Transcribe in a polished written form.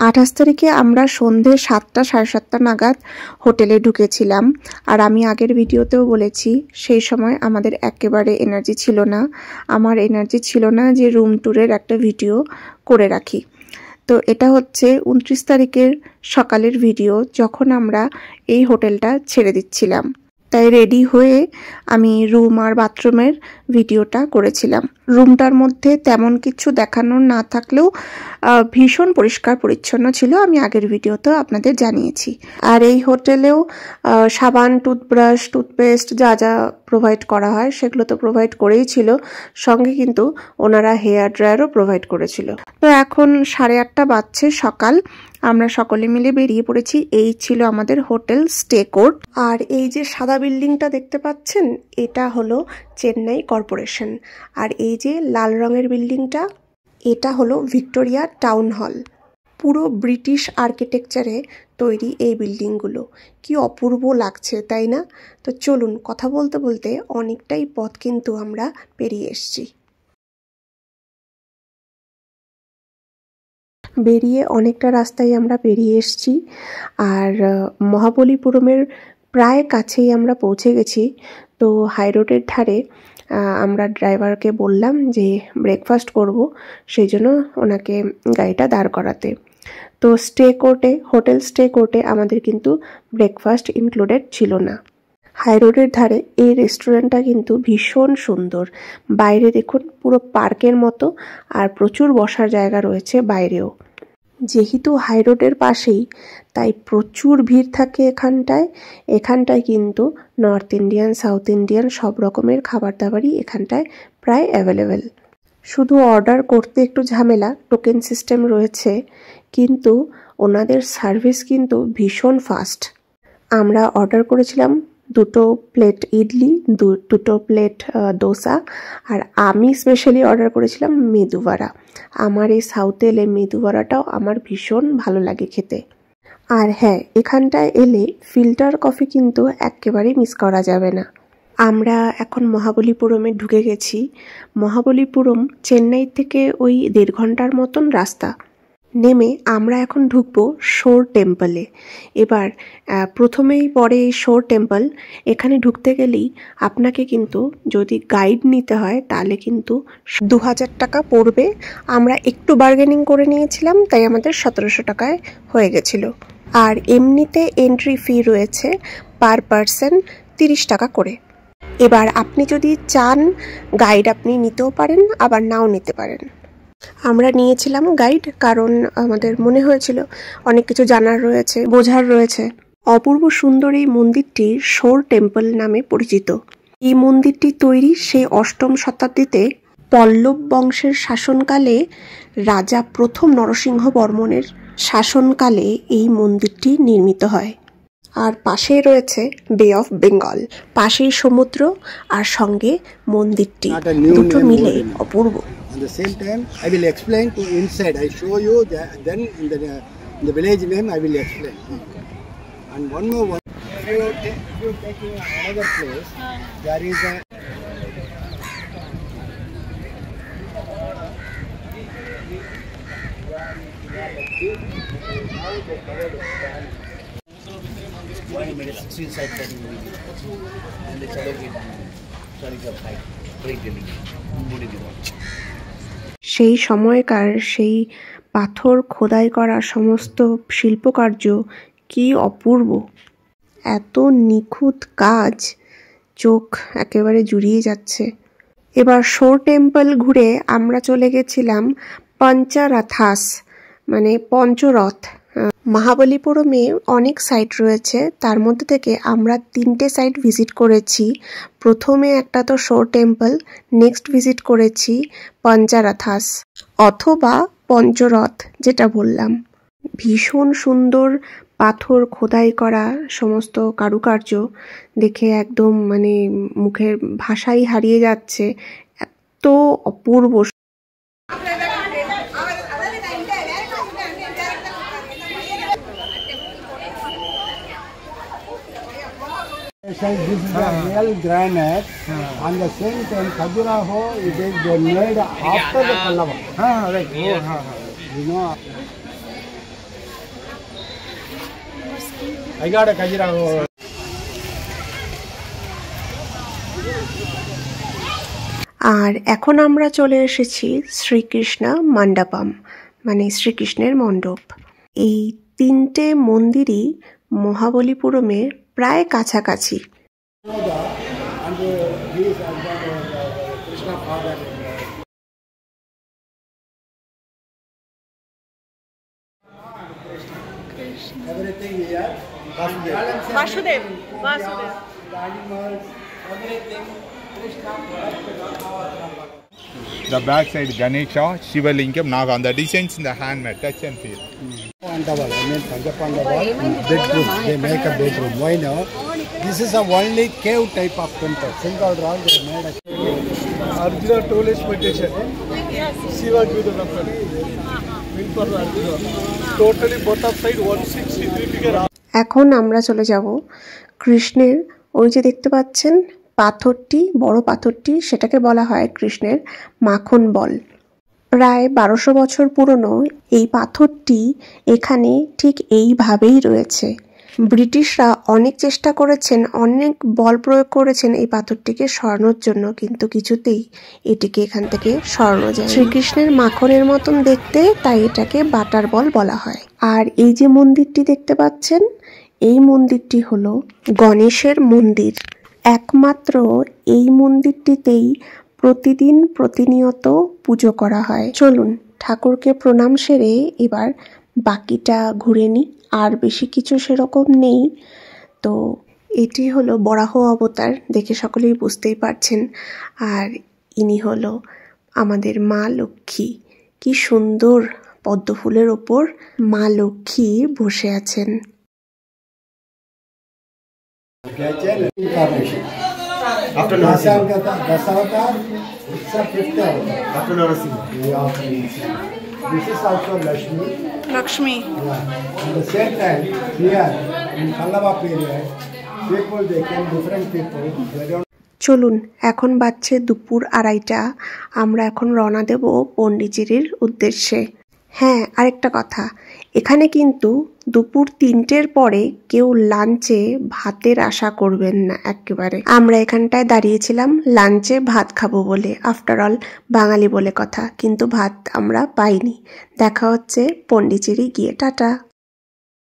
28 তারিখে আমরা সন্ধে 7টা 7:30 নাগাদ হোটেলে ঢুকেছিলাম। আর আমি আগের ভিডিওতেও বলেছি সেই সময় আমাদের একেবারে এনার্জি ছিল না। আমার এনার্জি ছিল না যে রুম ট্যুরের একটা ভিডিও করে রাখি। তো এটা হচ্ছে 29 তারিখের সকালের ভিডিও, যখন আমরা এই হোটেলটা ছেড়ে দিচ্ছিলাম। তাই রেডি হয়ে আমি রুম আর বাথরুমের ভিডিওটা করেছিলাম। রুমটার মধ্যে তেমন কিছু দেখানোর না থাকলেও ভীষণ পরিষ্কার পরিচ্ছন্ন ছিল, আমি আগের ভিডিওতে আপনাদের জানিয়েছি। আর এই হোটেলেও সাবান, টুথব্রাশ, টুথপেস্ট যা যা প্রোভাইড করা হয় সেগুলো তো প্রোভাইড করেই ছিল, সঙ্গে কিন্তু ওনারা হেয়ার ড্রায়ারও প্রোভাইড করেছিল। তো এখন 8:30 বাজছে সকাল, আমরা সকলে মিলে বেরিয়ে পড়েছি। এই ছিল আমাদের হোটেল স্টে কোর্ট। আর এই যে সাদা বিল্ডিংটা দেখতে পাচ্ছেন, এটা হলো চেন্নাই কর্পোরেশন। আর এই যে লাল রঙের বিল্ডিংটা, এটা হলো ভিক্টোরিয়া টাউন হল। পুরো ব্রিটিশ আর্কিটেকচারে তৈরি এই বিল্ডিংগুলো, কি অপূর্ব লাগছে তাই না? তো চলুন, কথা বলতে বলতে অনেকটাই পথ কিন্তু আমরা পেরিয়ে এসেছি। বেরিয়ে অনেকটা রাস্তায় আমরা পেরিয়ে এসেছি, আর মহাবলীপুরমের প্রায় কাছেই আমরা পৌঁছে গেছি। তো হাই রোডের ধারে আমরা ড্রাইভারকে বললাম যে ব্রেকফাস্ট করব, সেই জন্য ওনাকে গাড়িটা দাঁড় করাতে। তো হোটেল স্টে কোর্টে আমাদের কিন্তু ব্রেকফাস্ট ইনক্লুডেড ছিল না। হাই রোডের ধারে এই রেস্টুরেন্টটা কিন্তু ভীষণ সুন্দর। বাইরে দেখুন, পুরো পার্কের মতো, আর প্রচুর বসার জায়গা রয়েছে বাইরেও। যেহেতু হাই রোডের পাশেই, তাই প্রচুর ভিড় থাকে এখানটায় কিন্তু নর্থ ইন্ডিয়ান, সাউথ ইন্ডিয়ান সব রকমের খাবার দাবারই এখানটায় প্রায় অ্যাভেলেবেল। শুধু অর্ডার করতে একটু ঝামেলা, টোকেন সিস্টেম রয়েছে, কিন্তু ওনাদের সার্ভিস কিন্তু ভীষণ ফাস্ট। আমরা অর্ডার করেছিলাম 2 প্লেট ইডলি, 2 প্লেট দোসা, আর আমি স্পেশালি অর্ডার করেছিলাম মেদুবাড়া। আমার এই সাউথে এলে মেদুবাড়াটাও আমার ভীষণ ভালো লাগে খেতে। আর হ্যাঁ, এখানটায় এলে ফিল্টার কফি কিন্তু একেবারেই মিস করা যাবে না। আমরা এখন মহাবলীপুরমে ঢুকে গেছি। মহাবলীপুরম চেন্নাই থেকে ওই 1.5 ঘন্টার মতন রাস্তা। নেমে আমরা এখন ঢুকবো শোর টেম্পলে। এবার প্রথমেই পরে এই শোর টেম্পল, এখানে ঢুকতে গেলেই আপনাকে কিন্তু যদি গাইড নিতে হয় তাহলে কিন্তু 2000 টাকা পড়বে। আমরা একটু বার্গেনিং করে নিয়েছিলাম, তাই আমাদের 1700 টাকায় হয়ে গেছিল। আর এমনিতে এন্ট্রি ফি রয়েছে পার পারসন 30 টাকা করে। এবার আপনি যদি চান গাইড আপনি নিতেও পারেন, আবার নাও নিতে পারেন। আমরা নিয়েছিলাম গাইড, কারণ আমাদের মনে হয়েছিল অনেক কিছু জানার রয়েছে, বোঝার রয়েছে। অপূর্ব সুন্দর এই মন্দিরটি শোর টেম্পল নামে পরিচিত। এই মন্দিরটি তৈরি সেই 8ম শতাব্দীতে পল্লব বংশের শাসনকালে। রাজা প্রথম নরসিংহ বর্মনের শাসনকালে এই মন্দিরটি নির্মিত হয়। আর পাশেই রয়েছে বে অফ বেঙ্গল, পাশেই সমুদ্র আর সঙ্গে মন্দিরটি, দুটো মিলে অপূর্ব। At the same time, I will explain to inside. I show you then in the village name I will explain. And one more one. If you take another place, there is a. One minute, 16 side cutting and the chalogi side, break the link. সেই সময়কার সেই পাথর খোদাই করা সমস্ত শিল্পকার্য কি অপূর্ব, এত নিখুঁত কাজ, চোখ একেবারে জুড়িয়ে যাচ্ছে। এবার শোর টেম্পল ঘুরে আমরা চলে গেছিলাম পঞ্চরথাস, মানে পঞ্চরথ। মহাবলীপুরমে অনেক সাইট রয়েছে, তার মধ্যে থেকে আমরা 3টে সাইট ভিজিট করেছি। প্রথমে একটা তো শোর টেম্পল, নেক্সট ভিজিট করেছি পঞ্চরথাস অথবা পঞ্চরথ, যেটা বললাম। ভীষণ সুন্দর পাথর খোদাই করা সমস্ত কারুকার্য দেখে একদম মানে মুখের ভাষাই হারিয়ে যাচ্ছে, এত অপূর্ব। This is the real granite. On the same time, Khajuraho, it is made after the Pallava. Right. You know. I got a Khajuraho. আর এখন আমরা চলে এসেছি শ্রীকৃষ্ণ মণ্ডপম, মানে শ্রীকৃষ্ণের মণ্ডপ। এই তিনটে মন্দিরই মহাবলীপুরমে প্রায় কাছাকাছি। Everything here. Vasudev. Vasudev. The animals, everything. The back side Ganesha, Shiva Lingam, Naga, and the designs in the handmade, touch and feel. Pandava, I mean Pandava, bedroom. They make a bedroom. Why now? This is a only cave type of temple. Single rock they made a cave. Arjuna told his meditation. Shiva gave the number. Win for Arjuna. Totally both of side 163 figure. এখন আমরা চলে যাব কৃষ্ণের ওই যে দেখতে পাচ্ছেন পাথরটি, বড় পাথরটি, সেটাকে বলা হয় কৃষ্ণের মাখন বল। প্রায় 1200 বছর পুরনো এই পাথরটি এখানে ঠিক এইভাবেই রয়েছে। ব্রিটিশরা অনেক চেষ্টা করেছেন, অনেক বল প্রয়োগ করেছেন এই পাথরটিকে সরানোর জন্য, কিন্তু কিছুতেই এটিকে এখান থেকে সরানো যায়। শ্রীকৃষ্ণের মাখনের মতন দেখতে, তাই এটাকে বাটার বল বলা হয়। আর এই যে মন্দিরটি দেখতে পাচ্ছেন, এই মন্দিরটি হলো গণেশের মন্দির। একমাত্র এই মন্দিরটিতেই প্রতিদিন প্রতিনিয়ত পুজো করা হয়। চলুন ঠাকুরকে প্রণাম সেরে এবার বাকিটা ঘুরে নিই। আর বেশি কিছু সেরকম নেই। তো এটি হলো বরাহ অবতার, দেখে সকলেই বুঝতেই পারছেন। আর ইনি হলো আমাদের মা লক্ষ্মী। কি সুন্দর পদ্ম ফুলের ওপর মা লক্ষ্মী বসে আছেন। After Dasavatar, it's a fifth avatar. After Narasimha. This is also Lakshmi. Lakshmi. Yeah. At the same time, here in Pallava period, people they came different people. They don't. চলুন এখন বাজছে দুপুর 2:30, আমরা এখন রওনা দেব পন্ডিচেরির উদ্দেশ্যে। হ্যাঁ, আরেকটা কথা, এখানে কিন্তু দুপুর 3টের পরে কেউ লাঞ্চে ভাতের আশা করবেন না একেবারে। আমরা এখানটায় দাঁড়িয়েছিলাম লাঞ্চে ভাত খাবো বলে, আফটার অল বাঙালি বলে কথা, কিন্তু ভাত আমরা পাইনি। দেখা হচ্ছে পন্ডিচেরি গিয়ে। টাটা।